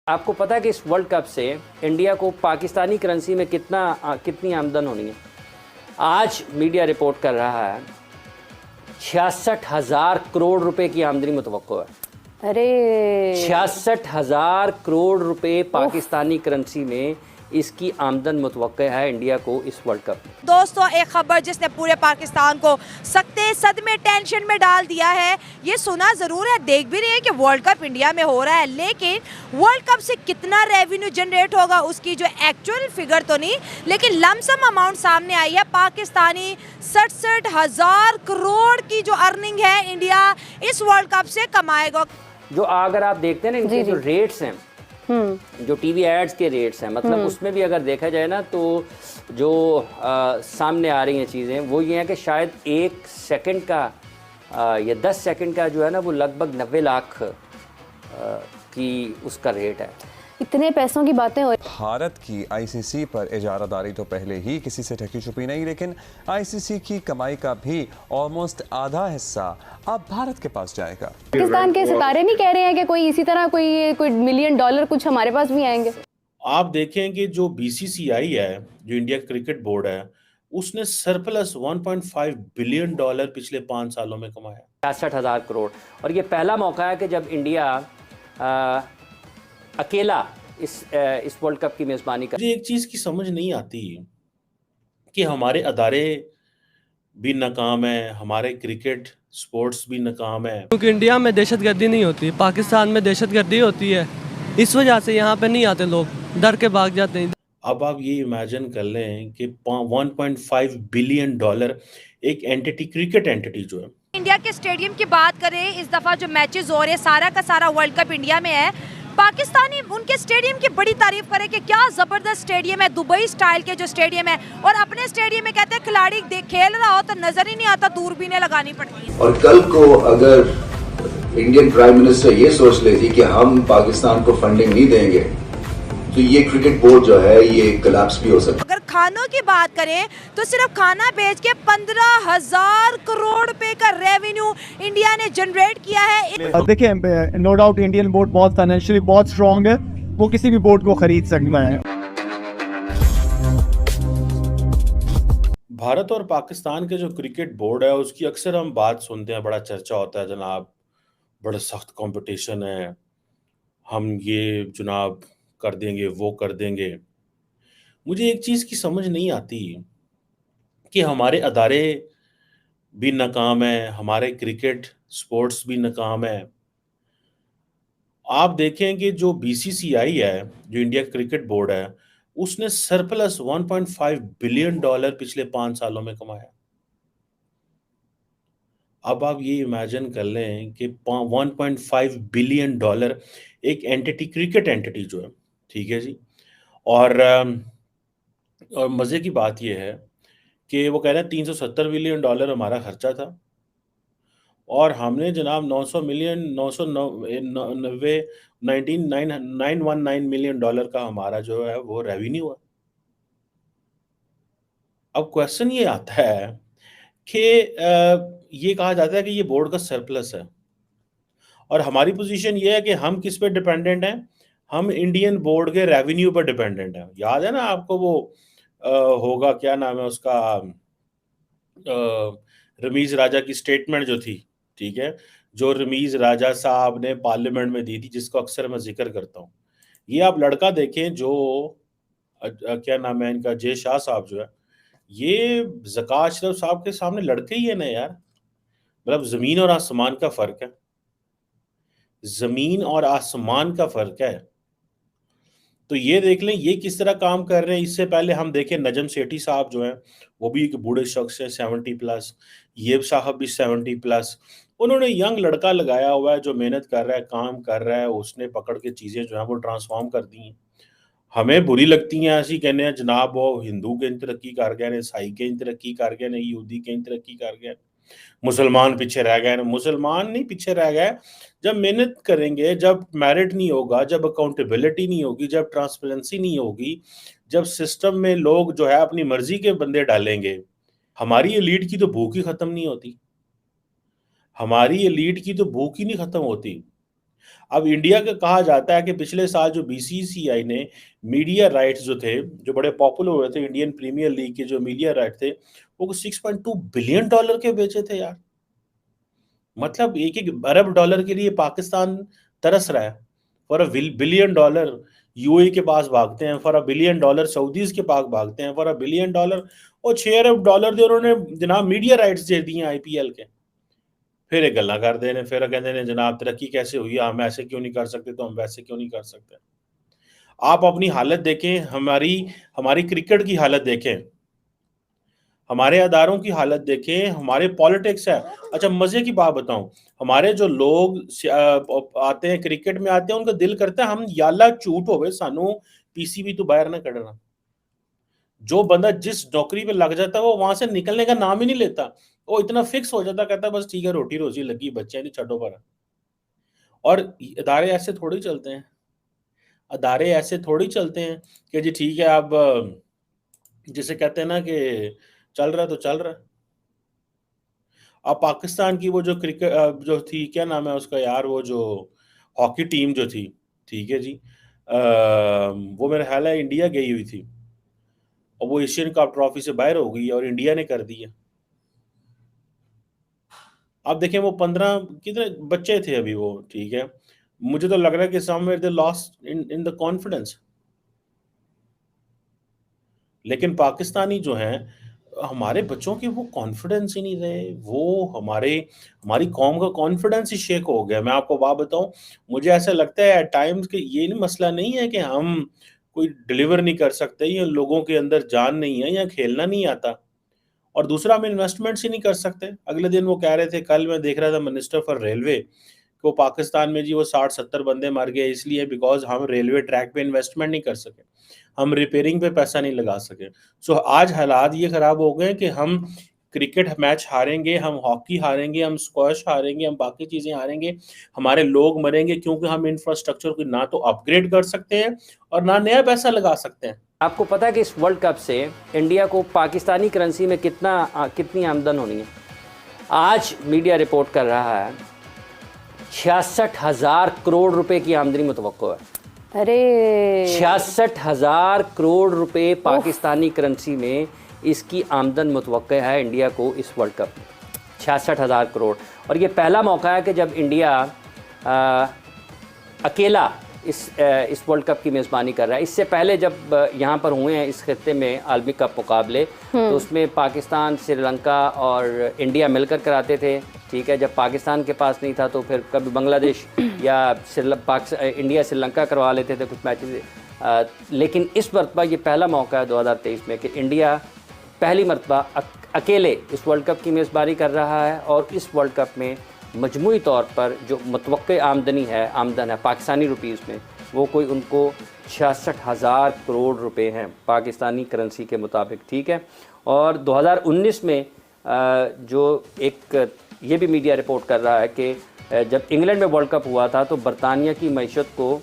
आपको पता है कि इस वर्ल्ड कप से इंडिया को पाकिस्तानी करेंसी में कितनी आमदन होनी है? आज मीडिया रिपोर्ट कर रहा है 66,000 करोड़ रुपए की आमदनी मुतवक्को है। अरे 66,000 करोड़ रुपए पाकिस्तानी करेंसी में इसकी आमदन मुतवक्को है इंडिया को इस वर्ल्ड कप में। दोस्तों, एक खबर जिसने पूरे पाकिस्तान को सख्ते सदमे टेंशन में डाल दिया है। ये सुना जरूर है, देख भी रहे हैं कि वर्ल्ड कप इंडिया में हो रहा है, लेकिन वर्ल्ड कप से कितना रेवेन्यू जनरेट होगा उसकी जो एक्चुअल फिगर तो नहीं, लेकिन लमसम अमाउंट सामने आई है। पाकिस्तानी 67,000 करोड़ की जो अर्निंग है इंडिया इस वर्ल्ड कप से कमाएगा। जो अगर आप देखते हैं ना इनके जो रेट्स हैं, जो टीवी एड्स के रेट्स हैं, मतलब उसमें भी अगर देखा जाए ना तो जो सामने आ रही हैं चीज़ें वो ये हैं कि शायद 1 सेकंड का या 10 सेकंड का जो है ना वो लगभग 90 लाख की उसका रेट है। इतने पैसों की बातें हो। भारत की आईसीसी पर इजारादारी तो पहले ही किसी से ढकी छुपी नहीं, लेकिन आईसीसी की कमाई का भी ऑलमोस्ट आधा हिस्सा अब भारत के पास जाएगा। पाकिस्तान के सितारे नहीं कह रहे हैं कि कोई इसी तरह कोई मिलियन डॉलर कुछ हमारे पास भी आएंगे। आप देखें कि जो बीसीसीआई है, जो इंडिया क्रिकेट बोर्ड है, उसने सरप्लस 1.5 बिलियन डॉलर पिछले 5 सालों में कमाया। 66,000 करोड़। और ये पहला मौका है कि जब इंडिया अकेला इस वर्ल्ड कप की मेजबानी कर। मुझे एक चीज की समझ नहीं आती कि हमारे अदारे भी नाकाम है, हमारे क्रिकेट स्पोर्ट्स भी नाकाम है। क्योंकि इंडिया में दहशतगर्दी नहीं होती, पाकिस्तान में दहशतगर्दी होती है, इस वजह से यहाँ पे नहीं आते लोग, डर के भाग जाते हैं। अब आप ये इमेजिन कर लें कि 1.5 बिलियन डॉलर एक एंटिटी, क्रिकेट एंटिटी जो है। इंडिया के स्टेडियम की बात करें, इस दफा जो मैचेस हो रहे हैं सारा का सारा वर्ल्ड कप इंडिया में है। पाकिस्तानी उनके स्टेडियम की बड़ी तारीफ करे कि क्या जबरदस्त स्टेडियम है, दुबई स्टाइल के जो स्टेडियम है, और अपने स्टेडियम में कहते हैं खिलाड़ी खेल रहा हो तो नजर ही नहीं आता, दूरबीनें लगानी पड़ती है। और कल को अगर इंडियन प्राइम मिनिस्टर ये सोच लेती कि हम पाकिस्तान को फंडिंग नहीं देंगे तो ये क्रिकेट बोर्ड जो है ये कोलैप्स भी हो सकता है। अगर खानों की बात करें तो सिर्फ खाना बेच के 15,000 करोड़ रुपए का रेवेन्यू इंडिया ने जनरेट किया है। देखिए, नो डाउट इंडियन बोर्ड बहुत फाइनेंशियली बहुत स्ट्रांग है, वो किसी भी बोर्ड को खरीद सकता है। भारत और पाकिस्तान के जो क्रिकेट बोर्ड है उसकी अक्सर हम बात सुनते हैं, बड़ा चर्चा होता है, जनाब बड़ा सख्त कंपटीशन है, हम ये जनाब कर देंगे, वो कर देंगे। मुझे एक चीज की समझ नहीं आती कि हमारे अदारे भी नाकाम है, हमारे क्रिकेट स्पोर्ट्स भी नाकाम है। आप देखें कि जो बीसीसीआई है, जो इंडिया क्रिकेट बोर्ड है, उसने सरप्लस 1.5 बिलियन डॉलर पिछले 5 सालों में कमाया। अब आप ये इमेजिन कर लें कि 1.5 बिलियन डॉलर एक एंटिटी, क्रिकेट एंटिटी जो है, ठीक है जी। और मजे की बात यह है कि वो कह रहे हैं 370 मिलियन डॉलर हमारा खर्चा था और हमने जनाब 900 मिलियन 990 919 मिलियन डॉलर का हमारा जो है वो रेवेन्यू है। अब क्वेश्चन ये आता है कि ये कहा जाता है कि ये बोर्ड का सरप्लस है और हमारी पोजीशन ये है कि हम किस पे डिपेंडेंट हैं, हम इंडियन बोर्ड के रेवेन्यू पर डिपेंडेंट हैं। याद है ना आपको वो होगा, क्या नाम है उसका, रमीज राजा की स्टेटमेंट जो थी, ठीक है, जो रमीज राजा साहब ने पार्लियामेंट में दी थी, जिसको अक्सर मैं जिक्र करता हूँ। ये आप लड़का देखें जो क्या नाम है इनका, जय शाह साहब जो है, ये ज़कात अशरफ साहब के सामने लड़के ही है ना यार। मतलब जमीन और आसमान का फर्क है, जमीन और आसमान का फर्क है। तो ये देख लें ये किस तरह काम कर रहे हैं। इससे पहले हम देखें नजम सेठी साहब जो हैं, वो भी एक बूढ़े शख्स है, 70+। ये साहब भी 70+। उन्होंने यंग लड़का लगाया हुआ है जो मेहनत कर रहा है, काम कर रहा है, उसने पकड़ के चीज़ें जो हैं वो ट्रांसफॉर्म कर दी हैं। हमें बुरी लगती हैं, ऐसी कहने हैं जनाब वो हिंदू के तरक्की कर गए ने, ईसाई के तरक्की कर गए ने, यहूदी के तरक्की कर गए, मुसलमान पीछे रह गए। मुसलमान नहीं पीछे रह गए, जब मेहनत करेंगे, जब मेरिट नहीं होगा, जब अकाउंटेबिलिटी नहीं होगी, जब ट्रांसपेरेंसी नहीं होगी, जब सिस्टम में लोग जो है अपनी मर्जी के बंदे डालेंगे। हमारी एलीट की तो भूख ही खत्म नहीं होती, हमारी एलीट की तो भूख ही नहीं खत्म होती। अब इंडिया का कहा जाता है कि पिछले साल जो बीसीसीआई ने मीडिया राइट्स जो थे, जो बड़े पॉपुलर हुए थे, इंडियन प्रीमियर लीग के जो मीडिया राइट थे, वो $6.2 बिलियन के बेचे थे यार। मतलब एक अरब डॉलर के लिए पाकिस्तान तरस रहा है। फॉर $1 बिलियन यूएई के पास भागते हैं, फॉर $1 बिलियन सऊदीज के पास भागते हैं, फॉर $1 बिलियन और $6 अरब उन्होंने जनाब मीडिया राइट्स दे दिए आईपीएल के। फिर एक गल्ला करते हैं, फिर कहते हैं जनाब तरक्की कैसे हुई, हम ऐसे क्यों नहीं कर सकते, तो हम वैसे क्यों नहीं कर सकते। आप अपनी हालत देखें, हमारी क्रिकेट की हालत देखें, हमारे अदारों की हालत देखें, हमारे पॉलिटिक्स है। अच्छा मजे की बात बताऊं, हमारे जो लोग आते हैं क्रिकेट में आते हैं, उनका दिल करता है हम याल्ला झूठ होवे सानू पीसीबी तो बाहर ना कढ़ना। जो बंदा जिस नौकरी पे लग जाता है वो वहां से निकलने का नाम ही नहीं लेता, वो इतना फिक्स हो जाता, कहता बस ठीक है रोटी रोजी लगी, बच्चे नहीं छठो पर। और अदारे ऐसे थोड़ी चलते हैं, अदारे ऐसे थोड़ी चलते हैं कि जी ठीक है अब जिसे कहते हैं ना कि चल रहा है तो चल रहा है। अब पाकिस्तान की वो जो क्रिकेट जो थी, क्या नाम है उसका यार, वो जो हॉकी टीम जो थी, ठीक है जी, वो मेरा ख्याल है इंडिया गई हुई थी और वो एशियन कप ट्रॉफी से बाहर हो गई और इंडिया ने कर दिया। अब देखें वो 15 कितने बच्चे थे अभी वो, ठीक है, मुझे तो लग रहा है कि somewhere they lost in the confidence. लेकिन पाकिस्तानी जो हैं, हमारे बच्चों के वो कॉन्फिडेंस ही नहीं रहे, वो हमारी कौम का कॉन्फिडेंस ही शेक हो गया। मैं आपको बात बताऊं, मुझे ऐसा लगता है एट टाइम्स कि ये मसला नहीं है कि हम कोई डिलीवर नहीं कर सकते या लोगों के अंदर जान नहीं है या खेलना नहीं आता, और दूसरा हम इन्वेस्टमेंट्स ही नहीं कर सकते। अगले दिन वो कह रहे थे, कल मैं देख रहा था मिनिस्टर फॉर रेलवे को, पाकिस्तान में जी वो 60-70 बंदे मर गए इसलिए बिकॉज हम रेलवे ट्रैक पे इन्वेस्टमेंट नहीं कर सके, हम रिपेयरिंग पे पैसा नहीं लगा सके। सो आज हालात ये खराब हो गए कि हम क्रिकेट मैच हारेंगे, हम हॉकी हारेंगे, हम स्क्वैश हारेंगे, हम बाकी चीज़ें हारेंगे, हमारे लोग मरेंगे, क्योंकि हम इंफ्रास्ट्रक्चर को ना तो अपग्रेड कर सकते हैं और ना नया पैसा लगा सकते हैं। आपको पता है कि इस वर्ल्ड कप से इंडिया को पाकिस्तानी करेंसी में कितनी आमदन होनी है? आज मीडिया रिपोर्ट कर रहा है 66,000 करोड़ रुपए की आमदनी मुतवक्को है। अरे 66,000 करोड़ रुपए पाकिस्तानी करेंसी में इसकी आमदन मुतवक्को है इंडिया को इस वर्ल्ड कप में, 66,000 करोड़। और ये पहला मौका है कि जब इंडिया अकेला इस वर्ल्ड कप की मेज़बानी कर रहा है। इससे पहले जब यहाँ पर हुए हैं इस खित्ते में आलमी कप मुकाबले, तो उसमें पाकिस्तान, श्रीलंका और इंडिया मिलकर कराते थे, ठीक है। जब पाकिस्तान के पास नहीं था तो फिर कभी बांग्लादेश या इंडिया श्रीलंका करवा लेते थे कुछ मैचेस। लेकिन इस मरतबा ये पहला मौका है 2023 में कि इंडिया पहली मरतबा अकेले इस वर्ल्ड कप की मेज़बानी कर रहा है, और इस वर्ल्ड कप में मजमूई तौर पर जो मुतवक्के आमदन है पाकिस्तानी रुपीज़ में, वो कोई उनको 66,000 करोड़ रुपए हैं पाकिस्तानी करेंसी के मुताबिक, ठीक है। और 2019 में जो एक ये भी मीडिया रिपोर्ट कर रहा है कि जब इंग्लैंड में वर्ल्ड कप हुआ था तो बरतानिया की मईशत को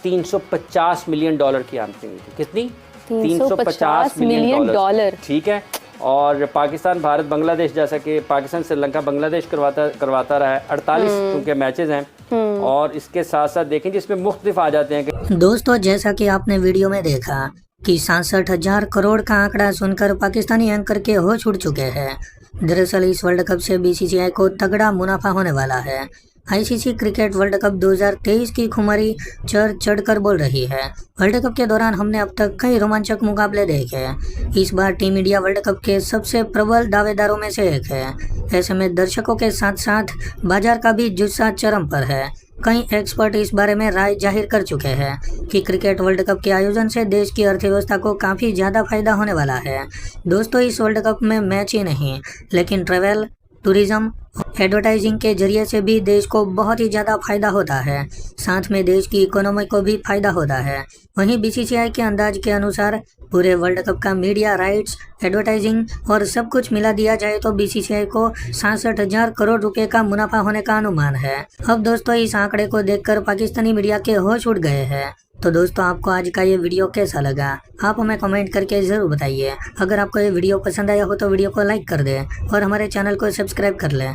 $350 मिलियन की आमदनी थी। कितनी? 350 मिलियन डॉलर, ठीक है। और पाकिस्तान, भारत, बांग्लादेश, जैसा कि पाकिस्तान, श्रीलंका, बांग्लादेश करवाता रहा है, 48 उनके मैचेस हैं। और इसके साथ साथ देखें जिसमें मुख्तलिफ आ जाते हैं कि दोस्तों, जैसा कि आपने वीडियो में देखा कि 67,000 करोड़ का आंकड़ा सुनकर पाकिस्तानी एंकर के होश उड़ चुके हैं। दरअसल इस वर्ल्ड कप से बीसीसीआई को तगड़ा मुनाफा होने वाला है। आईसीसी क्रिकेट वर्ल्ड कप 2023 की खुमारी चढ़कर बोल रही है। वर्ल्ड कप के दौरान हमने अब तक कई रोमांचक मुकाबले देखे हैं। इस बार टीम इंडिया वर्ल्ड कप के सबसे प्रबल दावेदारों में से एक है। ऐसे में दर्शकों के साथ साथ बाजार का भी जुस्सा चरम पर है। कई एक्सपर्ट इस बारे में राय जाहिर कर चुके हैं कि क्रिकेट वर्ल्ड कप के आयोजन से देश की अर्थव्यवस्था को काफी ज्यादा फायदा होने वाला है। दोस्तों, इस वर्ल्ड कप में मैच ही नहीं लेकिन ट्रेवल, टूरिज्म, एडवर्टाइजिंग के जरिए से भी देश को बहुत ही ज़्यादा फायदा होता है। साथ में देश की इकोनॉमी को भी फायदा होता है। वहीं बीसीसीआई के अंदाज के अनुसार पूरे वर्ल्ड कप का मीडिया राइट्स, एडवर्टाइजिंग और सब कुछ मिला दिया जाए तो बीसीसीआई को 67,000 करोड़ रुपए का मुनाफा होने का अनुमान है। अब दोस्तों, इस आंकड़े को देखकर पाकिस्तानी मीडिया के होश उड़ गए हैं। तो दोस्तों, आपको आज का ये वीडियो कैसा लगा आप हमें कमेंट करके ज़रूर बताइए। अगर आपको ये वीडियो पसंद आया हो तो वीडियो को लाइक कर दें और हमारे चैनल को सब्सक्राइब कर लें।